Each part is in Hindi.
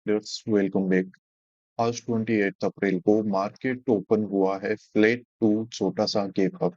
Let's welcome back. आज 28 अप्रैल को मार्केट ओपन हुआ है फ्लैट टू छोटा सा गैप अप।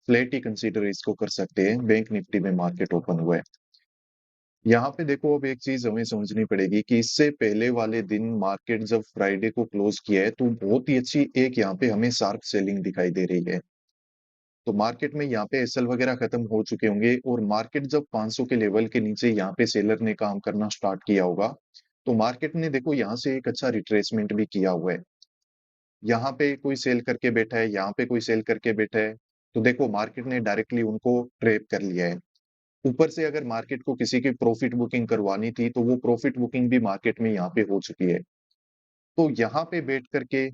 फ्लैट ही कंसीडर इसको कर सकते हैं। बैंक निफ्टी में मार्केट ओपन हुआ है। यहाँ पे देखो, अब एक चीज हमें समझनी पड़ेगी कि इससे पहले वाले दिन मार्केट जब फ्राइडे को क्लोज किया है तो बहुत ही अच्छी एक यहाँ पे हमें शार्प सेलिंग दिखाई दे रही है। तो मार्केट में यहाँ पे एसएल वगैरह खत्म हो चुके होंगे और मार्केट जब 500 के लेवल के नीचे यहाँ पे सेलर ने काम करना स्टार्ट किया होगा, तो मार्केट ने देखो यहाँ से एक अच्छा रिट्रेसमेंट भी किया हुआ है। यहाँ पे कोई सेल करके बैठा है, यहाँ पे कोई सेल करके बैठा है, तो देखो मार्केट ने डायरेक्टली उनको ट्रैप कर लिया है। ऊपर से अगर मार्केट को किसी की प्रॉफिट बुकिंग करवानी थी तो वो प्रॉफिट बुकिंग भी मार्केट में यहाँ पे हो चुकी है। तो यहाँ पे बैठ करके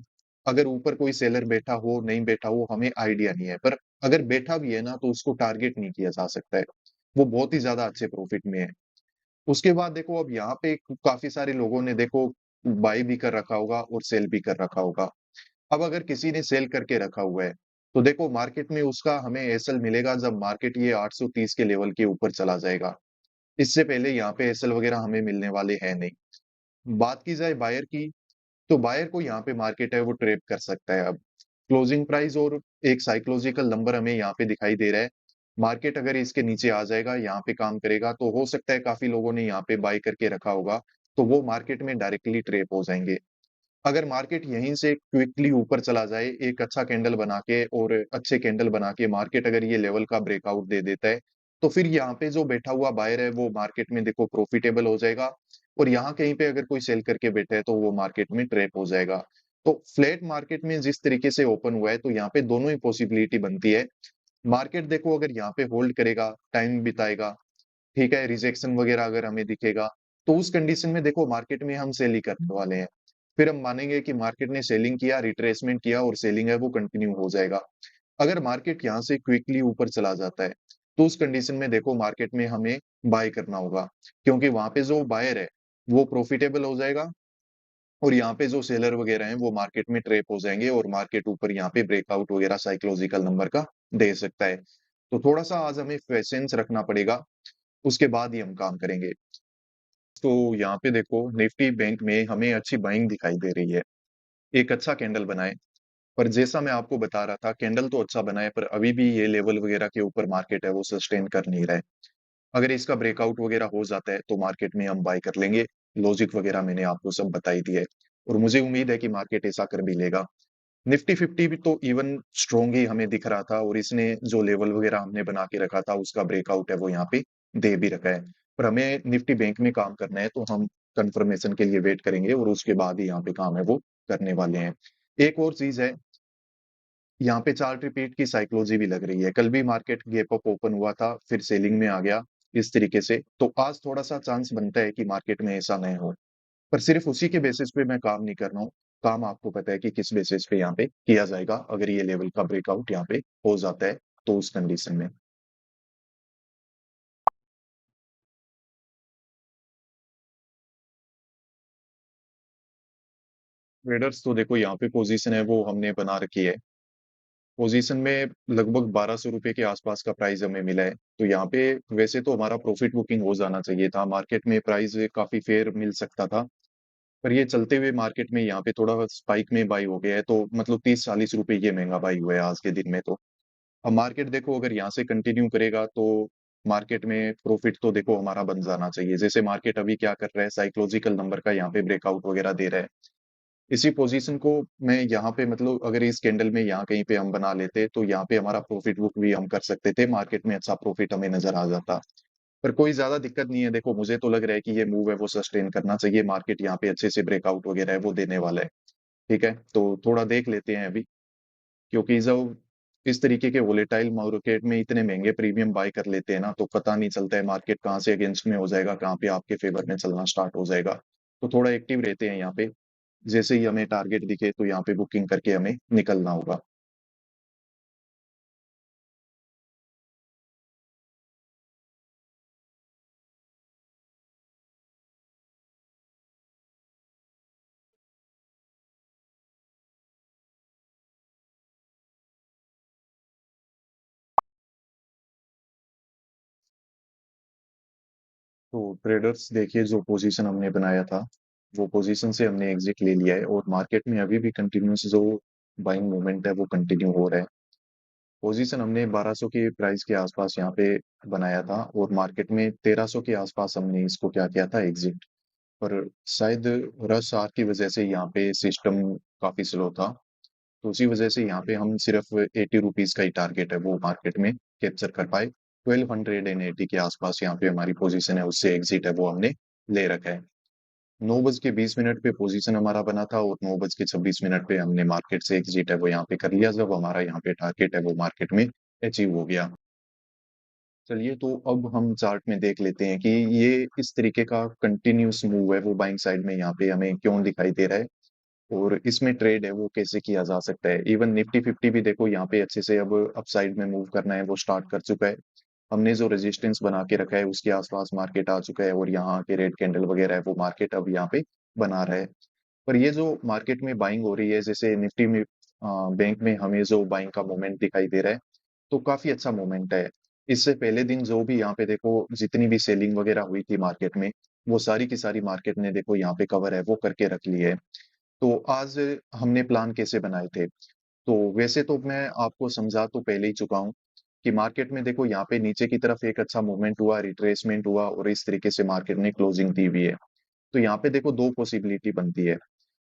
अगर ऊपर कोई सेलर बैठा हो नहीं बैठा हो हमें आइडिया नहीं है, पर अगर बैठा भी है ना तो उसको टारगेट नहीं किया जा सकता है। वो बहुत ही ज्यादा अच्छे प्रॉफिट में है। उसके बाद देखो, अब यहाँ पे काफी सारे लोगों ने देखो बाई भी कर रखा होगा और सेल भी कर रखा होगा। अब अगर किसी ने सेल करके रखा हुआ है तो देखो मार्केट में उसका हमें एसएल मिलेगा जब मार्केट ये 830 के लेवल के ऊपर चला जाएगा। इससे पहले यहाँ पे एसएल वगैरह हमें मिलने वाले हैं नहीं। बात की जाए बायर की, तो बायर को यहाँ पे मार्केट है वो ट्रेप कर सकता है। अब क्लोजिंग प्राइस और एक साइकोलॉजिकल नंबर हमें यहाँ पे दिखाई दे रहा है। मार्केट अगर इसके नीचे आ जाएगा, यहाँ पे काम करेगा, तो हो सकता है काफी लोगों ने यहाँ पे बाय करके रखा होगा, तो वो मार्केट में डायरेक्टली ट्रेप हो जाएंगे। अगर मार्केट यहीं से क्विकली ऊपर चला जाए एक अच्छा कैंडल बना के और अच्छे कैंडल बना के मार्केट अगर ये लेवल का ब्रेकआउट दे देता है, तो फिर यहाँ पे जो बैठा हुआ बायर है वो मार्केट में देखो प्रॉफिटेबल हो जाएगा। और यहाँ कहीं पे अगर कोई सेल करके बैठा है तो वो मार्केट में ट्रैप हो जाएगा। तो फ्लैट मार्केट में जिस तरीके से ओपन हुआ है तो यहाँ पे दोनों ही पॉसिबिलिटी बनती है। मार्केट देखो अगर यहाँ पे होल्ड करेगा, टाइम बिताएगा, ठीक है, रिजेक्शन वगैरह अगर हमें दिखेगा, तो उस कंडीशन में देखो मार्केट में हम सेल ही करने वाले हैं। फिर हम मानेंगे कि मार्केट ने सेलिंग किया, रिट्रेसमेंट किया और सेलिंग है वो कंटिन्यू हो जाएगा। अगर मार्केट यहाँ से क्विकली ऊपर चला जाता है तो उस कंडीशन में देखो मार्केट में हमें बाय करना होगा, क्योंकि वहां पे जो बायर है वो प्रॉफिटेबल हो जाएगा और यहाँ पे जो सेलर वगैरह हैं वो मार्केट में ट्रेप हो जाएंगे और मार्केट ऊपर यहाँ पे ब्रेकआउट वगैरह साइकोलॉजिकल नंबर का दे सकता है। तो थोड़ा सा आज हमें पेशेंस रखना पड़ेगा, उसके बाद ही हम काम करेंगे। तो यहाँ पे देखो निफ्टी बैंक में हमें अच्छी बाइंग दिखाई दे रही है। एक अच्छा कैंडल बनाए, पर जैसा मैं आपको बता रहा था कैंडल तो अच्छा बनाए पर अभी भी ये लेवल वगैरह के ऊपर मार्केट है वो सस्टेन कर नहीं रहा है। अगर इसका ब्रेकआउट वगैरह हो जाता है तो मार्केट में हम बाय कर लेंगे। लॉजिक वगैरह मैंने आपको सब बताई दी है और मुझे उम्मीद है कि मार्केट ऐसा कर भी लेगा। निफ्टी फिफ्टी भी तो इवन स्ट्रोंग ही हमें दिख रहा था और इसने जो लेवल वगैरह हमने बना के रखा था उसका ब्रेकआउट है वो यहाँ पे दे भी रखा है। पर हमें निफ्टी बैंक में काम करना है तो हम कंफर्मेशन के लिए वेट करेंगे और उसके बाद ही यहाँ पे काम है वो करने वाले हैं। एक और चीज है, यहाँ पे चार्ट रिपीट की साइकोलॉजी भी लग रही है। कल भी मार्केट गैप अप ओपन हुआ था फिर सेलिंग में आ गया इस तरीके से, तो आज थोड़ा सा चांस बनता है कि मार्केट में ऐसा नहीं हो। पर सिर्फ उसी के बेसिस पे मैं काम नहीं कर रहा हूँ। काम आपको पता है कि किस बेसिस पे यहाँ पे किया जाएगा अगर ये लेवल का ब्रेकआउट यहाँ पे हो जाता है तो उस कंडीशन में। ट्रेडर्स तो देखो यहाँ पे पोजीशन है वो हमने बना रखी है। पोजीशन में लगभग 1200 रुपए के आसपास का प्राइस हमें मिला है। तो यहाँ पे वैसे तो हमारा प्रॉफिट बुकिंग हो जाना चाहिए था, मार्केट में प्राइस काफी फेयर मिल सकता था। पर ये चलते हुए मार्केट में यहाँ पे थोड़ा स्पाइक में बाई हो गया है, तो मतलब 30-40 रुपए ये महंगा बाई हुआ है आज के दिन में। तो अब मार्केट देखो अगर यहाँ से कंटिन्यू करेगा तो मार्केट में प्रॉफिट तो देखो हमारा बन जाना चाहिए। जैसे मार्केट अभी क्या कर रहा है, साइकोलॉजिकल नंबर का यहाँ पे ब्रेकआउट वगैरह दे रहा है। इसी पोजीशन को मैं यहाँ पे मतलब अगर इस कैंडल में यहाँ कहीं पे हम बना लेते तो यहाँ पे हमारा प्रॉफिट बुक भी हम कर सकते थे, मार्केट में अच्छा प्रॉफिट हमें नजर आ जाता। पर कोई ज्यादा दिक्कत नहीं है। देखो मुझे तो लग रहा है कि ये मूव है वो सस्टेन करना चाहिए, मार्केट यहाँ पे अच्छे से ब्रेकआउट वगैरह है वो देने वाला है। ठीक है, तो थोड़ा देख लेते हैं अभी, क्योंकि जब इस तरीके के वोलेटाइल मार्केट में इतने महंगे प्रीमियम बाय कर लेते हैं ना तो पता नहीं चलता है मार्केट कहाँ से अगेंस्ट में हो जाएगा, कहाँ पे आपके फेवर में चलना स्टार्ट हो जाएगा। तो थोड़ा एक्टिव रहते हैं यहाँ पे। जैसे ही हमें टारगेट दिखे तो यहाँ पे बुकिंग करके हमें निकलना होगा। तो ट्रेडर्स देखिए जो पोजीशन हमने बनाया था वो पोजीशन से हमने एग्जिट ले लिया है और मार्केट में अभी भी कंटिन्यूस जो बाइंग मूवमेंट है वो कंटिन्यू हो रहा है। पोजीशन हमने 1200 के प्राइस के आसपास यहाँ पे बनाया था और मार्केट में 1300 के आसपास हमने इसको क्या किया था, एग्जिट। पर शायद रश आर की वजह से यहाँ पे सिस्टम काफी स्लो था, तो उसी वजह से यहाँ पे हम सिर्फ 80 रुपीज का ही टारगेट है वो मार्केट में कैप्चर कर पाए। 1280 के आसपास यहाँ पे हमारी पोजीशन है, उससे एग्जिट है वो हमने ले रखा है। 9:20 पे पोजीशन हमारा बना था और 9:26 पे हमने मार्केट से एग्जिट है वो यहाँ पे कर लिया, जब हमारा यहाँ पे टारगेट है वो मार्केट में अचीव हो गया। चलिए, तो अब हम चार्ट में देख लेते हैं कि ये इस तरीके का कंटिन्यूस मूव है वो बाइंग साइड में यहाँ पे हमें क्यों दिखाई दे रहा है और इसमें ट्रेड है वो कैसे किया जा सकता है। इवन निफ्टी 50 भी देखो यहाँ पे अच्छे से अब अपसाइड में मूव करना है वो स्टार्ट कर चुका है। हमने जो रेजिस्टेंस बना के रखा है उसके आसपास मार्केट आ चुका है और यहाँ के रेड कैंडल वगैरह है वो मार्केट अब यहाँ पे बना रहा है। पर ये जो मार्केट में बाइंग हो रही है, जैसे निफ्टी में बैंक में हमें जो बाइंग का मोमेंट दिखाई दे रहा है, तो काफी अच्छा मोमेंट है। इससे पहले दिन जो भी यहाँ पे देखो जितनी भी सेलिंग वगैरह हुई थी मार्केट में, वो सारी की सारी मार्केट ने देखो यहाँ पे कवर है वो करके रख ली है। तो आज हमने प्लान कैसे बनाए थे, तो वैसे तो मैं आपको समझा तो पहले ही चुका हूँ कि मार्केट में देखो यहाँ पे नीचे की तरफ एक अच्छा मूवमेंट हुआ, रिट्रेसमेंट हुआ और इस तरीके से मार्केट ने क्लोजिंग दी हुई है। तो यहाँ पे देखो दो पॉसिबिलिटी बनती है।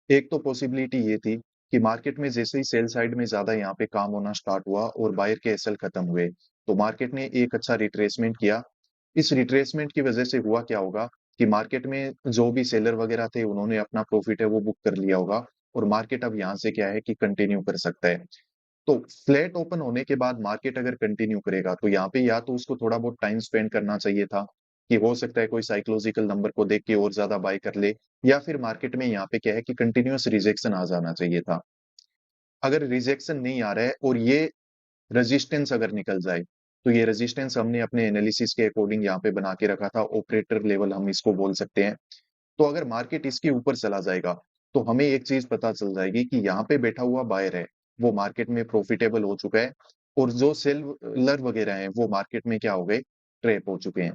एक तो पॉसिबिलिटी ये थी कि मार्केट में जैसे ही सेल साइड में ज्यादा यहाँ पे काम होना स्टार्ट हुआ और बायर के एसएल खत्म हुए, तो मार्केट ने एक अच्छा रिट्रेसमेंट किया। इस रिट्रेसमेंट की वजह से हुआ क्या होगा कि मार्केट में जो भी सेलर वगैरह थे उन्होंने अपना प्रॉफिट है वो बुक कर लिया होगा और मार्केट अब यहाँ से क्या है कि कंटिन्यू कर सकता है। तो फ्लैट ओपन होने के बाद मार्केट अगर कंटिन्यू करेगा तो यहाँ पे या तो उसको थोड़ा बहुत टाइम स्पेंड करना चाहिए था कि हो सकता है कोई साइकोलॉजिकल नंबर को देख के और ज्यादा बाय कर ले, या फिर मार्केट में यहाँ पे क्या है कि कंटिन्यूअस रिजेक्शन आ जाना चाहिए था। अगर रिजेक्शन नहीं आ रहा है और ये रेजिस्टेंस अगर निकल जाए, तो ये रेजिस्टेंस हमने अपने एनालिसिस के अकॉर्डिंग यहाँ पे बना के रखा था, ऑपरेटर लेवल हम इसको बोल सकते हैं। तो अगर मार्केट इसके ऊपर चला जाएगा, तो हमें एक चीज पता चल जाएगी कि यहाँ पे बैठा हुआ बायर है वो मार्केट में प्रॉफिटेबल हो चुका है और जो सेलर वगैरह हैं वो मार्केट में क्या हो गए, ट्रैप हो चुके हैं।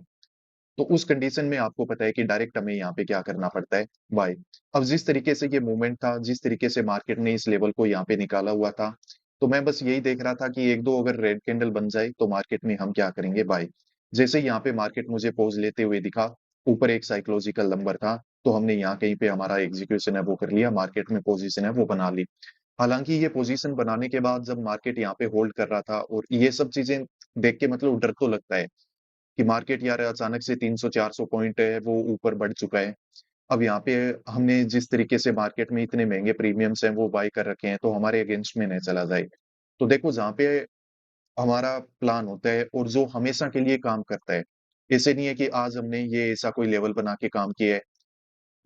तो उस कंडीशन में आपको पता है कि डायरेक्ट हमें यहाँ पे क्या करना पड़ता है, बाय। अब जिस तरीके से ये मूवमेंट था, जिस तरीके से मार्केट ने इस लेवल को यहाँ पे निकाला हुआ था, तो मैं बस यही देख रहा था कि एक दो अगर रेड कैंडल बन जाए तो मार्केट में हम क्या करेंगे, बाय। जैसे ही यहाँ पे मार्केट मुझे पोज लेते हुए दिखा, ऊपर एक साइकोलॉजिकल नंबर था, तो हमने यहाँ कहीं पे हमारा एग्जीक्यूशन है वो कर लिया, मार्केट में पोजीशन है वो बना ली। हालांकि ये पोजीशन बनाने के बाद जब मार्केट यहाँ पे होल्ड कर रहा था और ये सब चीजें देख के मतलब डर तो लगता है कि मार्केट यार अचानक से 300-400 पॉइंट है वो ऊपर बढ़ चुका है। अब यहाँ पे हमने जिस तरीके से मार्केट में इतने महंगे प्रीमियम्स हैं वो बाय कर रखे हैं, तो हमारे अगेंस्ट में नहीं चला जाए। तो देखो जहाँ पे हमारा प्लान होता है और जो हमेशा के लिए काम करता है, ऐसे नहीं है कि आज हमने ये ऐसा कोई लेवल बना के काम किया है।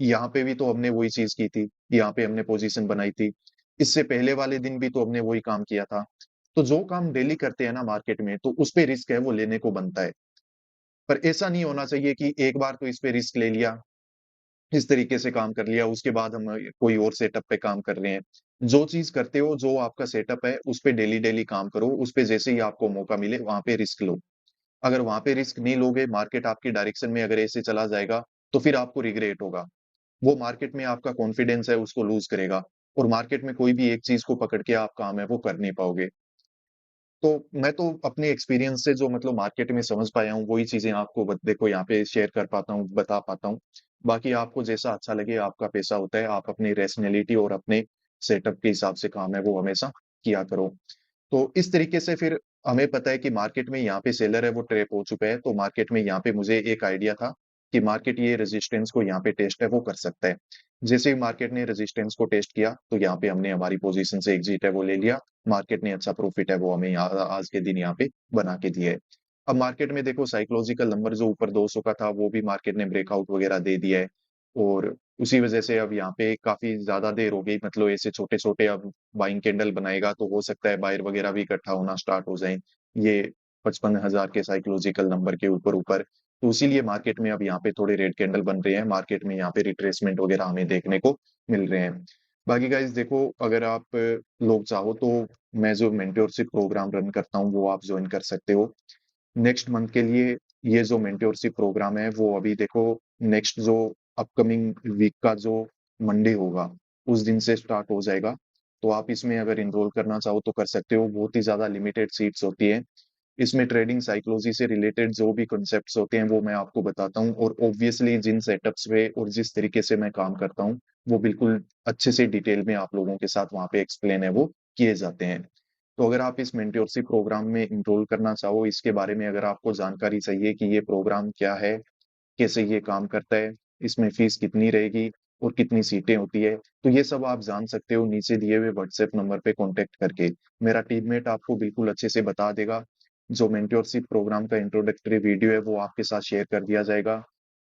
यहाँ पे भी तो हमने वही चीज की थी, यहाँ पे हमने पोजीशन बनाई थी। इससे पहले वाले दिन भी तो हमने वही काम किया था। तो जो काम डेली करते हैं ना मार्केट में, तो उस पे रिस्क है वो लेने को बनता है। पर ऐसा नहीं होना चाहिए कि एक बार तो इस पे रिस्क ले लिया, इस तरीके से काम कर लिया, उसके बाद हम कोई और सेटअप पे काम कर रहे हैं। जो चीज करते हो, जो आपका सेटअप है, उस पे डेली डेली काम करो, उस पे जैसे ही आपको मौका मिले वहां पे रिस्क लो। अगर वहां पे रिस्क नहीं लोगे, मार्केट आपकी डायरेक्शन में अगर ऐसे चला जाएगा, तो फिर आपको रिग्रेट होगा। वो मार्केट में आपका कॉन्फिडेंस है उसको लूज करेगा और मार्केट में कोई भी एक चीज को पकड़ के आप काम है वो कर नहीं पाओगे। तो मैं तो अपने एक्सपीरियंस से जो मतलब मार्केट में समझ पाया हूँ वही चीजें आपको देखो यहाँ पे शेयर कर पाता हूँ, बता पाता हूँ। बाकी आपको जैसा अच्छा लगे, आपका पैसा होता है, आप अपनी रेशनैलिटी और अपने सेटअप के हिसाब से काम है वो हमेशा किया करो। तो इस तरीके से फिर हमें पता है कि मार्केट में यहाँ पे सेलर है वो ट्रैप हो चुका है, तो मार्केट में यहाँ पे मुझे एक आइडिया था कि मार्केट ये रेजिस्टेंस को यहाँ पे टेस्ट है वो कर सकता है। जैसे ही मार्केट ने रेजिस्टेंस को टेस्ट किया, तो यहाँ पे हमने हमारी पोजीशन से एग्जिट है वो ले लिया। मार्केट ने अच्छा प्रॉफिट है वो हमें आज के दिन यहाँ पे बना के दिया है। अब मार्केट में देखो साइकोलॉजिकल नंबर जो ऊपर 200 का था वो भी मार्केट ने ब्रेकआउट वगैरह दे दिया है और उसी वजह से अब यहाँ पे काफी ज्यादा देर हो गई, मतलब ऐसे छोटे छोटे अब बाइंग कैंडल बनाएगा तो हो सकता है बायर वगैरह भी इकट्ठा होना स्टार्ट हो जाए ये 55,000 के साइकोलॉजिकल नंबर के ऊपर ऊपर। तो इसीलिए मार्केट में अब यहाँ पे थोड़े रेड कैंडल बन रहे हैं, मार्केट में यहाँ पे रिट्रेसमेंट वगैरह हमें देखने को मिल रहे हैं। बाकी गाइज देखो, अगर आप लोग चाहो तो मैं जो मेंटोरशिप प्रोग्राम रन करता हूँ वो आप ज्वाइन कर सकते हो नेक्स्ट मंथ के लिए। ये जो मेंटोरशिप प्रोग्राम है वो अभी देखो नेक्स्ट जो अपकमिंग वीक का जो मंडे होगा, उस दिन से स्टार्ट हो जाएगा। तो आप इसमें अगर एनरोल करना चाहो तो कर सकते हो। बहुत ही ज़्यादा लिमिटेड सीट्स होती हैं। इसमें ट्रेडिंग साइकोलॉजी से रिलेटेड जो भी कॉन्सेप्ट्स होते हैं वो मैं आपको बताता हूँ, और ऑब्वियसली जिन सेटअप्स पे और जिस तरीके से मैं काम करता हूँ वो बिल्कुल अच्छे से डिटेल में आप लोगों के साथ वहाँ पे एक्सप्लेन है वो किए जाते हैं। तो अगर आप इस मेंटरशिप प्रोग्राम में इनरोल करना चाहो, इसके बारे में अगर आपको जानकारी चाहिए कि ये प्रोग्राम क्या है, कैसे ये काम करता है, इसमें फीस कितनी रहेगी और कितनी सीटें होती है, तो ये सब आप जान सकते हो नीचे दिए हुए व्हाट्सएप नंबर पे कॉन्टेक्ट करके। मेरा टीममेट आपको बिल्कुल अच्छे से बता देगा। जो मेंटरशिप प्रोग्राम का इंट्रोडक्टरी वीडियो है वो आपके साथ शेयर कर दिया जाएगा।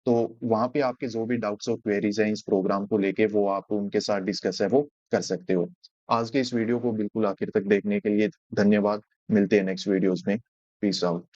तो वहाँ पे आपके जो भी डाउट्स और क्वेरीज हैं इस प्रोग्राम को लेके वो आप उनके साथ डिस्कस है वो कर सकते हो। आज के इस वीडियो को बिल्कुल आखिर तक देखने के लिए धन्यवाद। मिलते हैं नेक्स्ट वीडियोस में। Peace out.